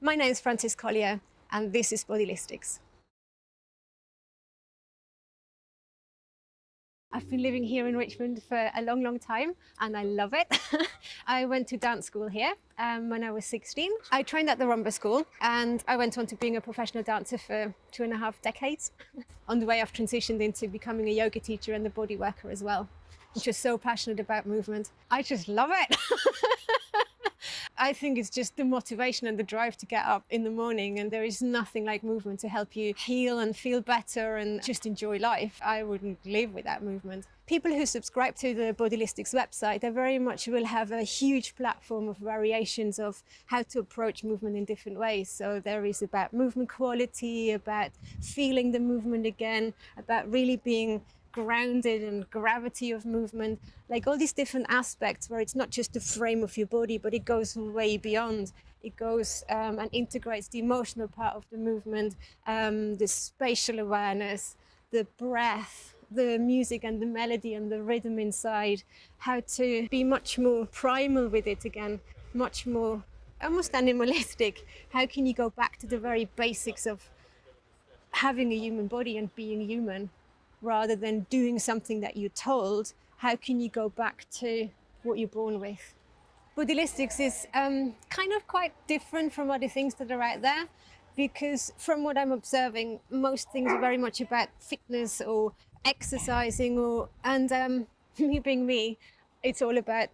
My name is Collier, and this is Bodylistics. I've been living here in Richmond for a long, long time, and I love it. I went to dance school here when I was 16. I trained at the rumba school, and I went on to being a professional dancer for 2.5 decades. On the way, I've transitioned into becoming a yoga teacher and a body worker as well. I'm just so passionate about movement. I just love it. I think it's just the motivation and the drive to get up in the morning, and there is nothing like movement to help you heal and feel better and just enjoy life. I wouldn't live without movement. People who subscribe to the Bodylistics website, they very much will have a huge platform of variations of how to approach movement in different ways. So there is about movement quality, about feeling the movement again, about really being grounded and gravity of movement, like all these different aspects where it's not just the frame of your body, but it goes way beyond. It goes and integrates the emotional part of the movement, the spatial awareness, the breath, the music and the melody and the rhythm inside, how to be much more primal with it again, much more almost animalistic. How can you go back to the very basics of having a human body and being human, rather than doing something that you're told? How can you go back to what you're born with? Bodylistics is kind of quite different from other things that are out there, because from what I'm observing, most things are very much about fitness or exercising, and me being me, it's all about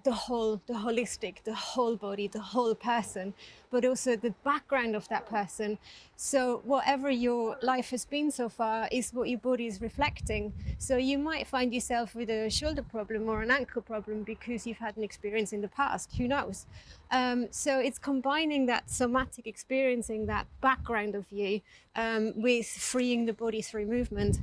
the holistic, the whole body, the whole person, but also the background of that person. So whatever your life has been so far is what your body is reflecting. So you might find yourself with a shoulder problem or an ankle problem because you've had an experience in the past, who knows? So it's combining that somatic experiencing, that background of you, with freeing the body through movement.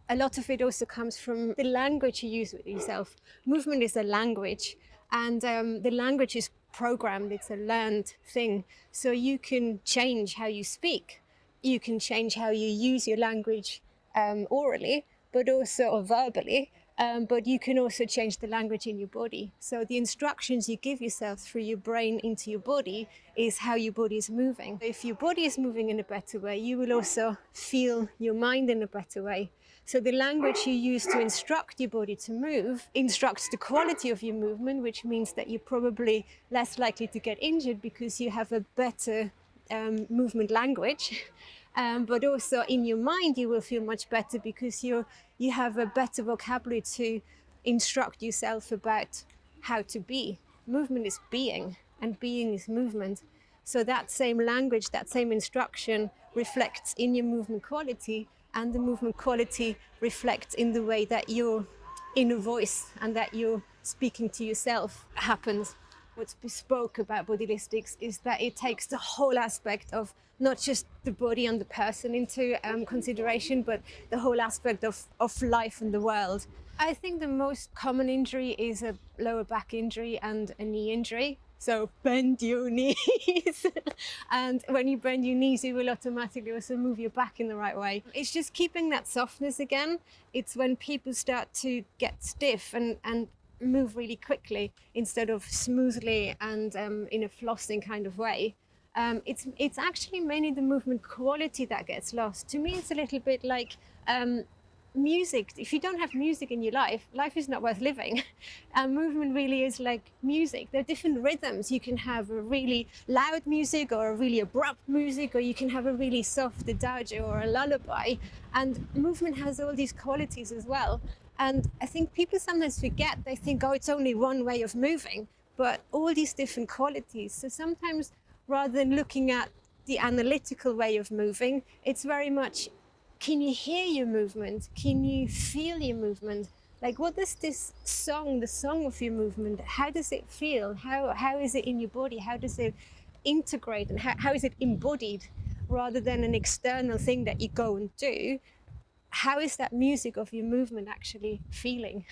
A lot of it also comes from the language you use with yourself. Movement is a language, and the language is programmed, it's a learned thing. So you can change how you speak. You can change how you use your language orally, but also or verbally, but you can also change the language in your body. So the instructions you give yourself through your brain into your body is how your body is moving. If your body is moving in a better way, you will also feel your mind in a better way. So the language you use to instruct your body to move instructs the quality of your movement, which means that you're probably less likely to get injured because you have a better movement language. But also in your mind, you will feel much better because you have a better vocabulary to instruct yourself about how to be. Movement is being, and being is movement. So that same language, that same instruction reflects in your movement quality, and the movement quality reflects in the way that your inner voice and that you're speaking to yourself happens. What's bespoke about Bodylistics is that it takes the whole aspect of not just the body and the person into consideration, but the whole aspect of life and the world. I think the most common injury is a lower back injury and a knee injury. So bend your knees. And when you bend your knees, you will automatically also move your back in the right way. It's just keeping that softness again. It's when people start to get stiff and move really quickly instead of smoothly and in a flossing kind of way. It's actually mainly the movement quality that gets lost. To me, it's a little bit like music. If you don't have music in your life, life is not worth living. Movement really is like music. There are different rhythms. You can have a really loud music or a really abrupt music, or you can have a really soft adagio or a lullaby. And movement has all these qualities as well. And I think people sometimes forget, they think, oh, it's only one way of moving, but all these different qualities. So sometimes rather than looking at the analytical way of moving, it's very much, can you hear your movement? Can you feel your movement? Like, what does this song, the song of your movement, how does it feel? How is it in your body? How does it integrate? And how is it embodied rather than an external thing that you go and do? How is that music of your movement actually feeling?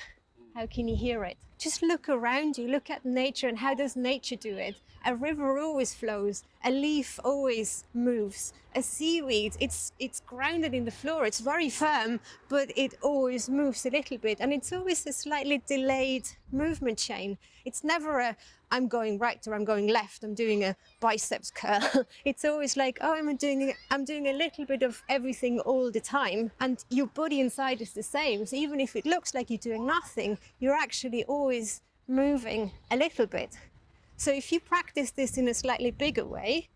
How can you hear it? just look around you, look at nature, and how does nature do it? A river always flows, a leaf always moves, a seaweed, it's grounded in the floor, it's very firm, but it always moves a little bit, and it's always a slightly delayed movement chain. It's never a, I'm going right or I'm going left, I'm doing a biceps curl. It's always like, oh, I'm doing a little bit of everything all the time. And your body inside is the same. So even if it looks like you're doing nothing, you're actually always moving a little bit. So if you practice this in a slightly bigger way,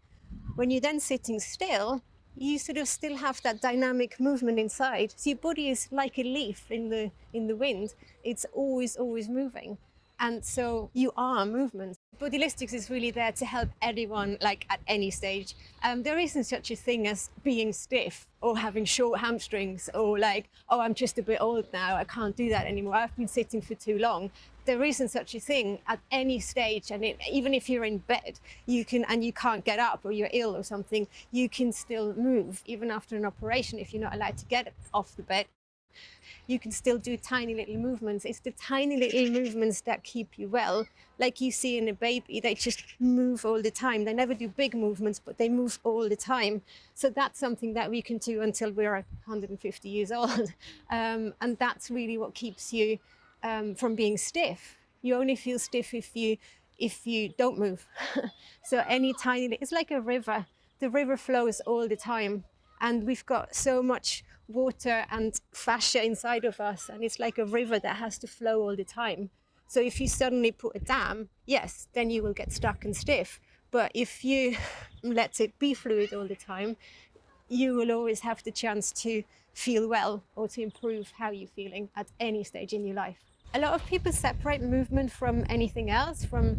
when you're then sitting still, you sort of still have that dynamic movement inside. So your body is like a leaf in the wind. It's always moving. And so you are movement. Bodylistics is really there to help anyone, like at any stage. There isn't such a thing as being stiff or having short hamstrings or like, oh, I'm just a bit old now, I can't do that anymore, I've been sitting for too long. There isn't such a thing at any stage, and even if you're in bed, you can, and you can't get up or you're ill or something, you can still move even after an operation if you're not allowed to get off the bed. You can still do tiny little movements. It's the tiny little movements that keep you well. Like you see in a baby, they just move all the time. They never do big movements, but they move all the time. So that's something that we can do until we're 150 years old. And that's really what keeps you from being stiff. You only feel stiff if you don't move. So any tiny, it's like a river. The river flows all the time. And we've got so much water and fascia inside of us, and it's like a river that has to flow all the time. So if you suddenly put a dam, yes, then you will get stuck and stiff. But if you let it be fluid all the time, you will always have the chance to feel well or to improve how you're feeling at any stage in your life. A lot of people separate movement from anything else, from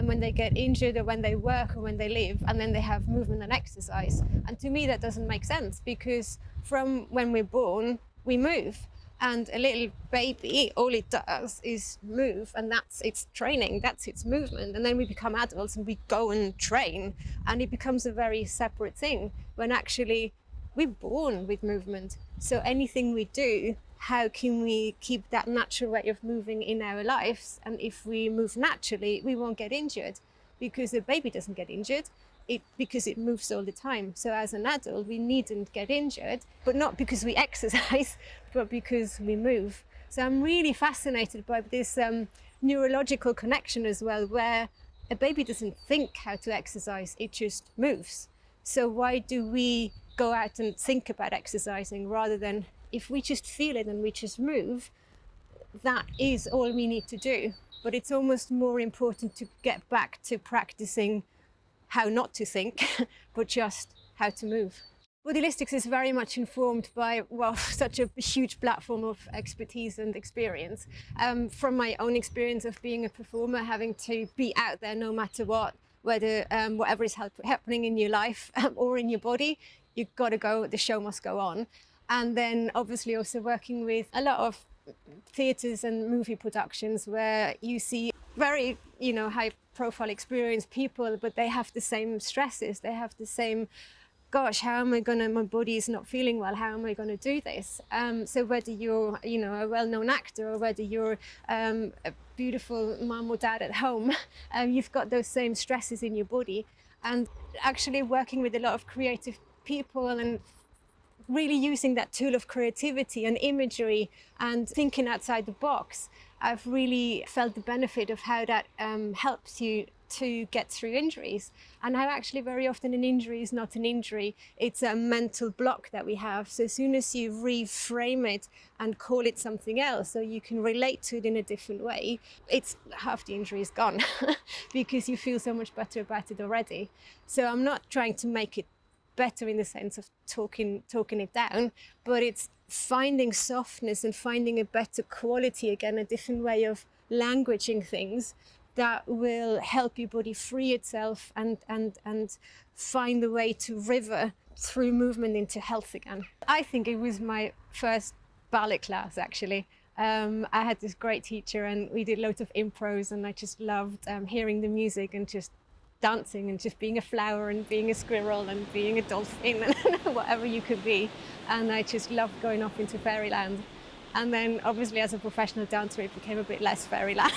when they get injured or when they work or when they live, and then they have movement and exercise. And to me, that doesn't make sense, because from when we're born, we move. And a little baby, all it does is move, and that's its training, that's its movement. And then we become adults and we go and train, and it becomes a very separate thing, when actually we're born with movement. So anything we do, how can we keep that natural way of moving in our lives? And if we move naturally, we won't get injured, because the baby doesn't get injured, because it moves all the time. So as an adult, we needn't get injured, but not because we exercise, but because we move. So I'm really fascinated by this neurological connection as well, where a baby doesn't think how to exercise, it just moves. So why do we go out and think about exercising rather than, if we just feel it and we just move, that is all we need to do. But it's almost more important to get back to practicing how not to think, but just how to move. Bodylistics is very much informed by, well, such a huge platform of expertise and experience. From my own experience of being a performer, having to be out there no matter what, whether whatever is happening in your life or in your body, you've got to go, the show must go on. And then obviously also working with a lot of theatres and movie productions where you see very, high profile experienced people, but they have the same stresses, they have the same, gosh, how am I gonna, my body is not feeling well, how am I gonna do this? So whether you're, a well-known actor, or whether you're a beautiful mom or dad at home, you've got those same stresses in your body. And actually working with a lot of creative people and really using that tool of creativity and imagery and thinking outside the box, I've really felt the benefit of how that helps you to get through injuries, and how actually very often an injury is not an injury, it's a mental block that we have. So as soon as you reframe it and call it something else, so you can relate to it in a different way, it's half the injury is gone because you feel so much better about it already. So I'm not trying to make it better in the sense of talking it down, but it's finding softness and finding a better quality, again, a different way of languaging things that will help your body free itself and find a way to river through movement into health again. I think it was my first ballet class, actually. I had this great teacher and we did loads of impros, and I just loved hearing the music and just dancing and just being a flower and being a squirrel and being a dolphin and whatever you could be. And I just loved going off into fairyland. And then obviously as a professional dancer, it became a bit less fairyland.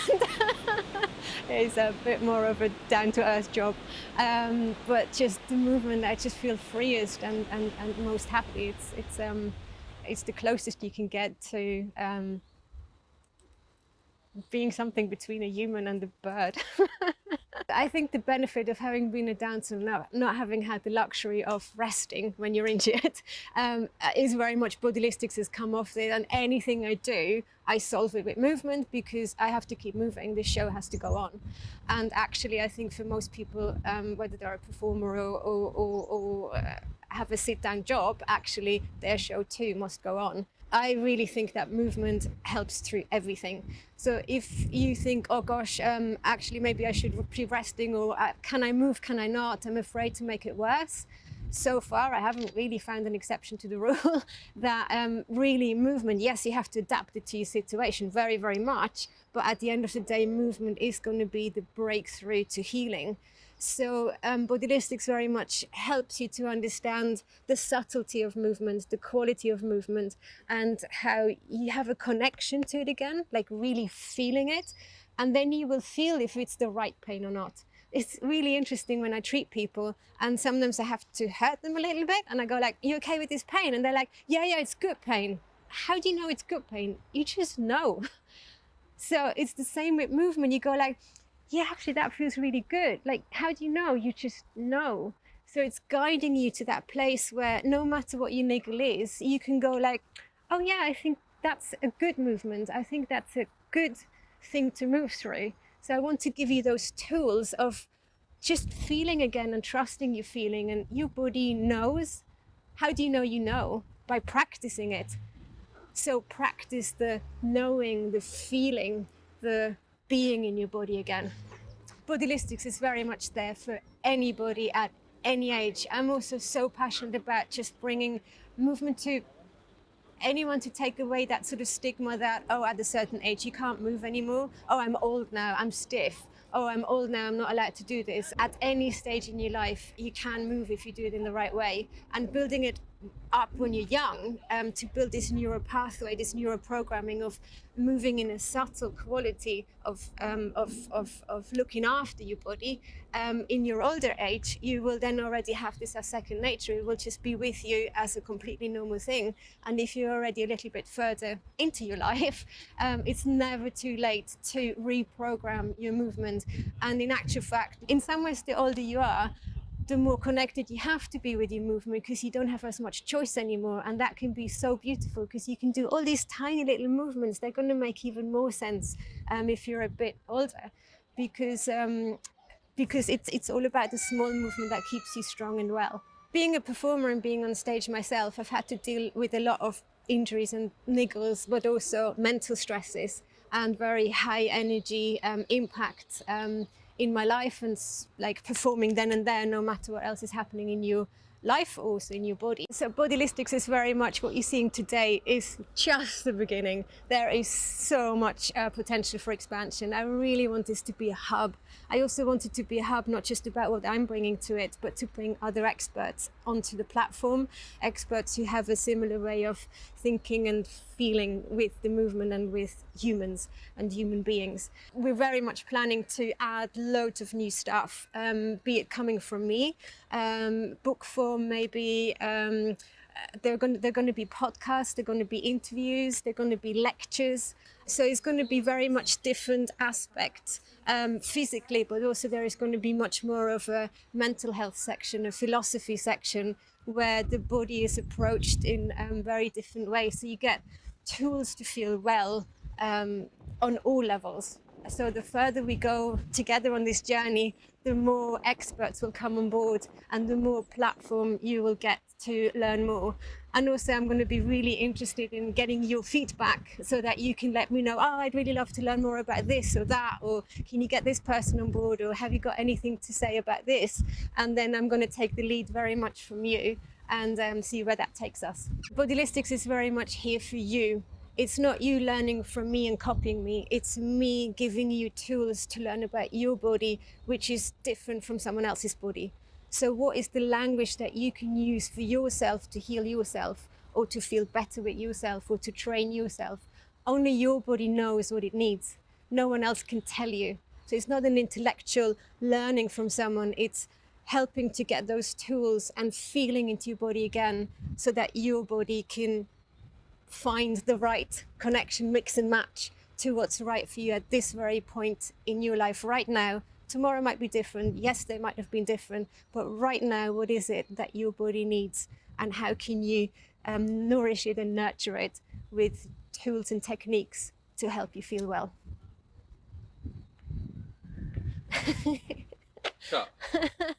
It's a bit more of a down-to-earth job. But just the movement, I just feel freest and most happy. It's the closest you can get to being something between a human and a bird. I think the benefit of having been a dancer, not having had the luxury of resting when you're injured, is very much Bodylistics has come off it. And anything I do, I solve it with movement because I have to keep moving. The show has to go on. And actually, I think for most people, whether they're a performer or have a sit-down job, actually, their show too must go on. I really think that movement helps through everything. So if you think, oh gosh, actually maybe I should be resting, or can I move, can I not? I'm afraid to make it worse. So far, I haven't really found an exception to the rule that really movement, yes, you have to adapt it to your situation very, very much. But at the end of the day, movement is going to be the breakthrough to healing. So Bodylistics very much helps you to understand the subtlety of movement, the quality of movement, and how you have a connection to it again, like really feeling it. And then you will feel if it's the right pain or not. It's really interesting when I treat people, and sometimes I have to hurt them a little bit, and I go like, you okay with this pain? And they're like, yeah, it's good pain. How do you know it's good pain? You just know. So it's the same with movement. You go like, yeah, actually that feels really good. Like, how do you know? You just know. So it's guiding you to that place where no matter what your niggle is, you can go like, oh yeah, I think that's a good movement. I think that's a good thing to move through. So I want to give you those tools of just feeling again and trusting your feeling, and your body knows. How do you know you know? By practicing it. So practice the knowing, the feeling, the being in your body again. Bodylistics is very much there for anybody at any age. I'm also so passionate about just bringing movement to anyone, to take away that sort of stigma that, oh, at a certain age you can't move anymore. Oh, I'm old now, I'm stiff. Oh, I'm old now, I'm not allowed to do this. At any stage in your life, you can move if you do it in the right way. And building it up when you're young, to build this neuro pathway, this neuro programming of moving in a subtle quality of looking after your body. In your older age, you will then already have this as second nature. It will just be with you as a completely normal thing. And if you're already a little bit further into your life, it's never too late to reprogram your movement. And in actual fact, in some ways, the older you are, the more connected you have to be with your movement, because you don't have as much choice anymore. And that can be so beautiful, because you can do all these tiny little movements. They're going to make even more sense if you're a bit older, because it's all about the small movement that keeps you strong and well. Being a performer and being on stage myself, I've had to deal with a lot of injuries and niggles, but also mental stresses and very high energy impact in my life, and like performing then and there, no matter what else is happening in your life, also in your body. So Bodylistics is very much what you're seeing today is just the beginning. There is so much potential for expansion. I really want this to be a hub. I also want it to be a hub, not just about what I'm bringing to it, but to bring other experts onto the platform, experts who have a similar way of thinking and feeling with the movement and with humans and human beings. We're very much planning to add loads of new stuff, be it coming from me, book form maybe. They're going to be podcasts, they're going to be interviews, they're going to be lectures. So it's going to be very much different aspects physically, but also there is going to be much more of a mental health section, a philosophy section, where the body is approached in very different ways. So you get tools to feel well on all levels. So the further we go together on this journey, the more experts will come on board and the more platform you will get to learn more. And also I'm going to be really interested in getting your feedback so that you can let me know, oh, I'd really love to learn more about this or that, or can you get this person on board, or have you got anything to say about this? And then I'm going to take the lead very much from you and see where that takes us. Bodylistics is very much here for you. It's not you learning from me and copying me. It's me giving you tools to learn about your body, which is different from someone else's body. So what is the language that you can use for yourself to heal yourself? or to feel better with yourself or to train yourself. Only your body knows what it needs. No one else can tell you. So it's not an intellectual learning from someone, it's helping to get those tools and feeling into your body again so that your body can find the right connection, mix and match to what's right for you at this very point in your life right now. Tomorrow might be different. Yesterday might have been different, but right now, what is it that your body needs, and how can you nourish it and nurture it with tools and techniques to help you feel well? Cut.